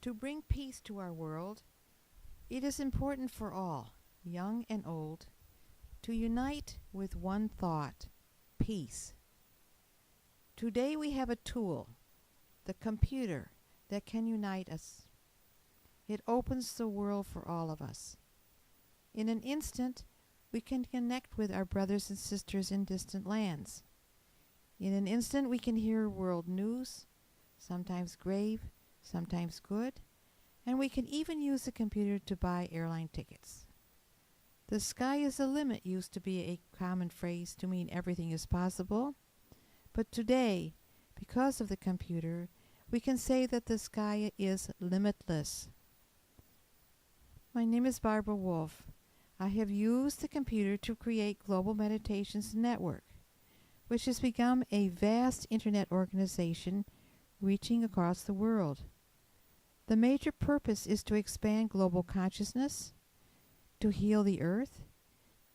To bring peace to our world, it is important for all, young and old, to unite with one thought, peace. Today we have a tool, the computer, that can unite us. It opens the world for all of us. In an instant, we can connect with our brothers and sisters in distant lands. In an instant, we can hear world news, sometimes grave, sometimes good, and we can even use the computer to buy airline tickets. The sky is the limit used to be a common phrase to mean everything is possible, but today, because of the computer, we can say that the sky is limitless. My name is Barbara Wolf. I have used the computer to create Global Meditations Network, which has become a vast internet organization reaching across the world. The major purpose is to expand global consciousness, to heal the earth,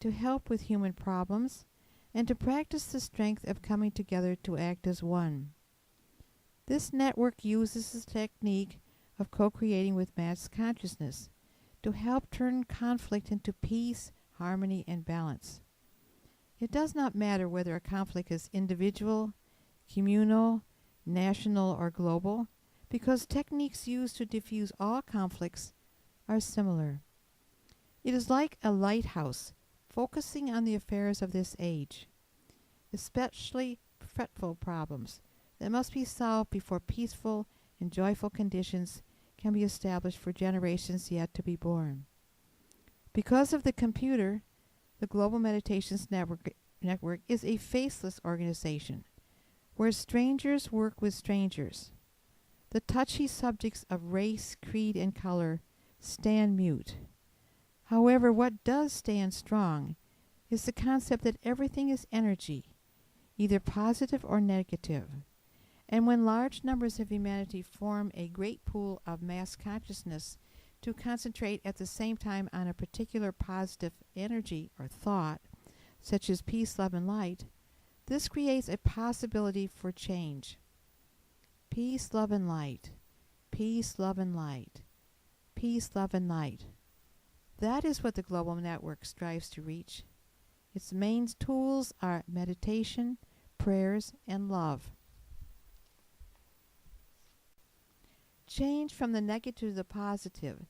to help with human problems, and to practice the strength of coming together to act as one. This network uses the technique of co-creating with mass consciousness to help turn conflict into peace, harmony, and balance. It does not matter whether a conflict is individual, communal, national, or global, because techniques used to diffuse all conflicts are similar. It is like a lighthouse focusing on the affairs of this age, especially fretful problems that must be solved before peaceful and joyful conditions can be established for generations yet to be born. Because of the computer, the Global Meditations Network is a faceless organization where strangers work with strangers. The touchy subjects of race, creed, and color stand mute. However, what does stand strong is the concept that everything is energy, either positive or negative. And when large numbers of humanity form a great pool of mass consciousness to concentrate at the same time on a particular positive energy or thought, such as peace, love, and light, this creates a possibility for change. Peace, love, and light. Peace, love, and light. Peace, love, and light. That is what the Global Network strives to reach. Its main tools are meditation, prayers, and love. Change from the negative to the positive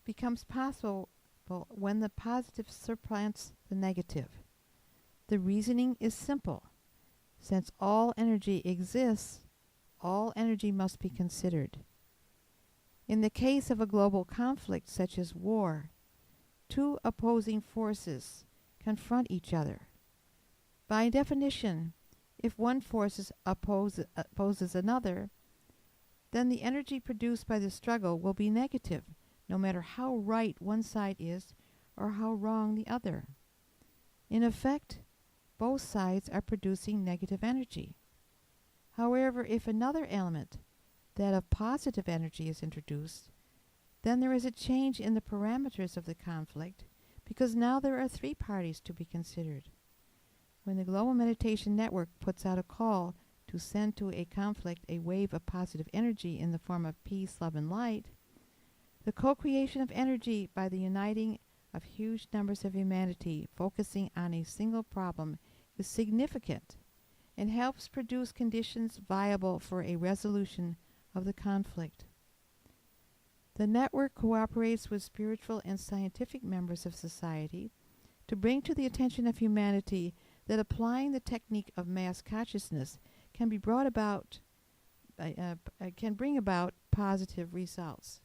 becomes possible when the positive supplants the negative. The reasoning is simple. Since all energy exists, all energy must be considered. In the case of a global conflict such as war, two opposing forces confront each other. By definition, if one force opposes another, then the energy produced by the struggle will be negative, no matter how right one side is or how wrong the other. In effect, both sides are producing negative energy. However, if another element, that of positive energy, is introduced, then there is a change in the parameters of the conflict, because now there are three parties to be considered. When the Global Meditation Network puts out a call to send to a conflict a wave of positive energy in the form of peace, love, and light, the co-creation of energy by the uniting of huge numbers of humanity focusing on a single problem is significant and helps produce conditions viable for a resolution of the conflict. The network cooperates with spiritual and scientific members of society to bring to the attention of humanity that applying the technique of mass consciousness can bring about positive results.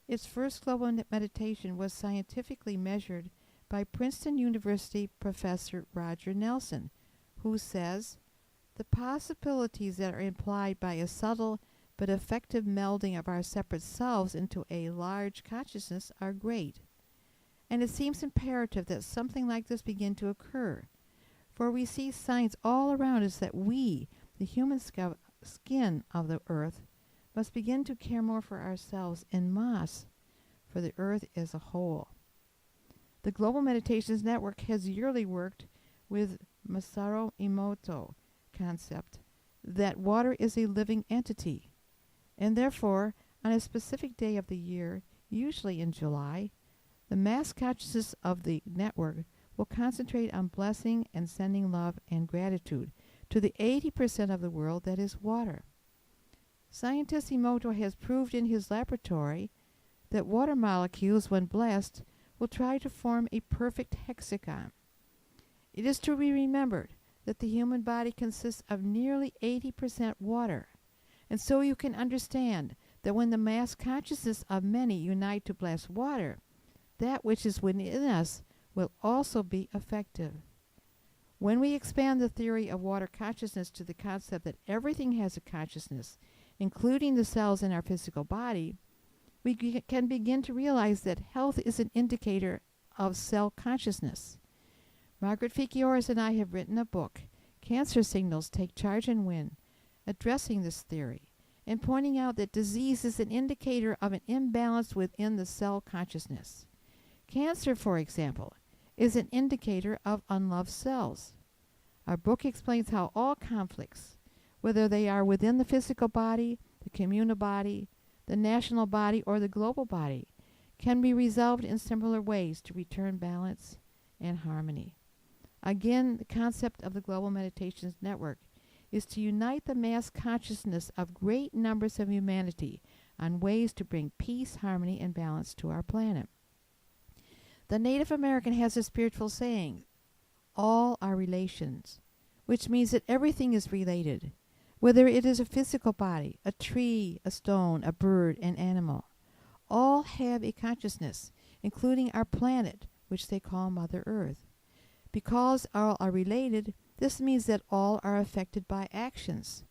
Its first global meditation was scientifically measured by Princeton University professor Roger Nelson, who says, "The possibilities that are implied by a subtle but effective melding of our separate selves into a large consciousness are great. And it seems imperative that something like this begin to occur, for we see signs all around us that we, the human skin of the earth, must begin to care more for ourselves en masse, for the earth as a whole." The Global Meditations Network has yearly worked with Masaru Emoto concept that water is a living entity, and therefore On a specific day of the year, usually in July, the mass consciousness of the network will concentrate on blessing and sending love and gratitude to the 80% of the world that is water. Scientist Emoto has proved in his laboratory that water molecules, when blessed, will try to form a perfect hexagon. It is to be remembered that the human body consists of nearly 80% water, and so you can understand that when the mass consciousness of many unite to bless water, that which is within us will also be effective. When we expand the theory of water consciousness to the concept that everything has a consciousness, including the cells in our physical body, we can begin to realize that health is an indicator of cell consciousness. Margaret Ficioris and I have written a book, Cancer Signals Take Charge and Win, addressing this theory and pointing out that disease is an indicator of an imbalance within the cell consciousness. Cancer, for example, is an indicator of unloved cells. Our book explains how all conflicts, whether they are within the physical body, the communal body, the national body, or the global body, can be resolved in similar ways to return balance and harmony. Again, the concept of the Global Meditations Network is to unite the mass consciousness of great numbers of humanity on ways to bring peace, harmony, and balance to our planet. The Native American has a spiritual saying, all are relations, which means that everything is related, whether it is a physical body, a tree, a stone, a bird, an animal. All have a consciousness, including our planet, which they call Mother Earth. Because all are related, this means that all are affected by actions.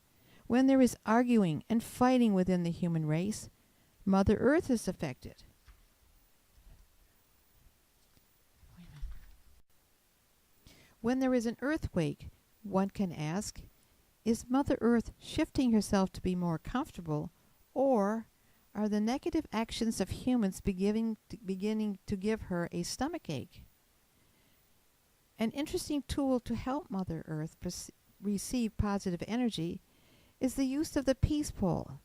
When there is arguing and fighting within the human race, Mother Earth is affected. When there is an earthquake, one can ask, is Mother Earth shifting herself to be more comfortable, or are the negative actions of humans beginning to give her a stomachache? An interesting tool to help Mother Earth receive positive energy is the use of the peace pole,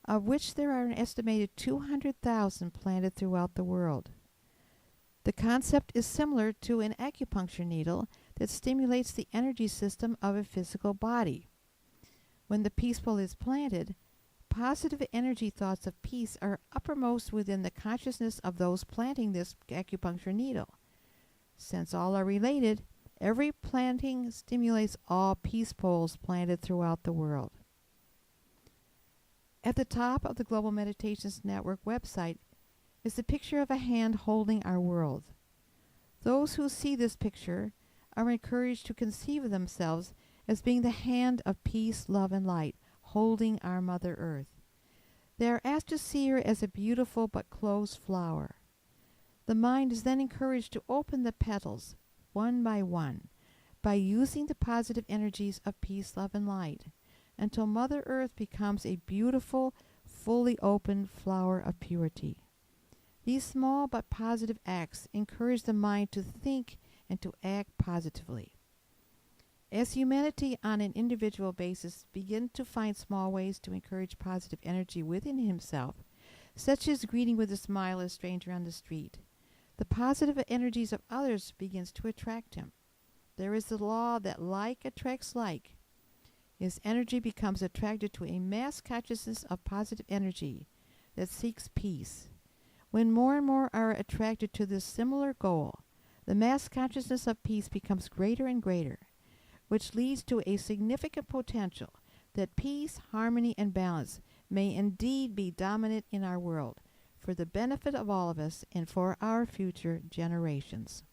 of which there are an estimated 200,000 planted throughout the world. The concept is similar to an acupuncture needle that stimulates the energy system of a physical body. When the peace pole is planted, positive energy thoughts of peace are uppermost within the consciousness of those planting this acupuncture needle. Since all are related, every planting stimulates all peace poles planted throughout the world. At the top of the Global Meditations Network website is the picture of a hand holding our world. Those who see this picture are encouraged to conceive of themselves as being the hand of peace, love, and light, holding our Mother Earth. They are asked to see her as a beautiful but closed flower. The mind is then encouraged to open the petals, one by one, by using the positive energies of peace, love, and light, until Mother Earth becomes a beautiful, fully open flower of purity. These small but positive acts encourage the mind to think and to act positively. As humanity on an individual basis begin to find small ways to encourage positive energy within himself, such as greeting with a smile a stranger on the street, the positive energies of others begins to attract him. There is the law that like attracts like. His energy becomes attracted to a mass consciousness of positive energy that seeks peace. When more and more are attracted to this similar goal, the mass consciousness of peace becomes greater and greater, which leads to a significant potential that peace, harmony, and balance may indeed be dominant in our world, for the benefit of all of us and for our future generations.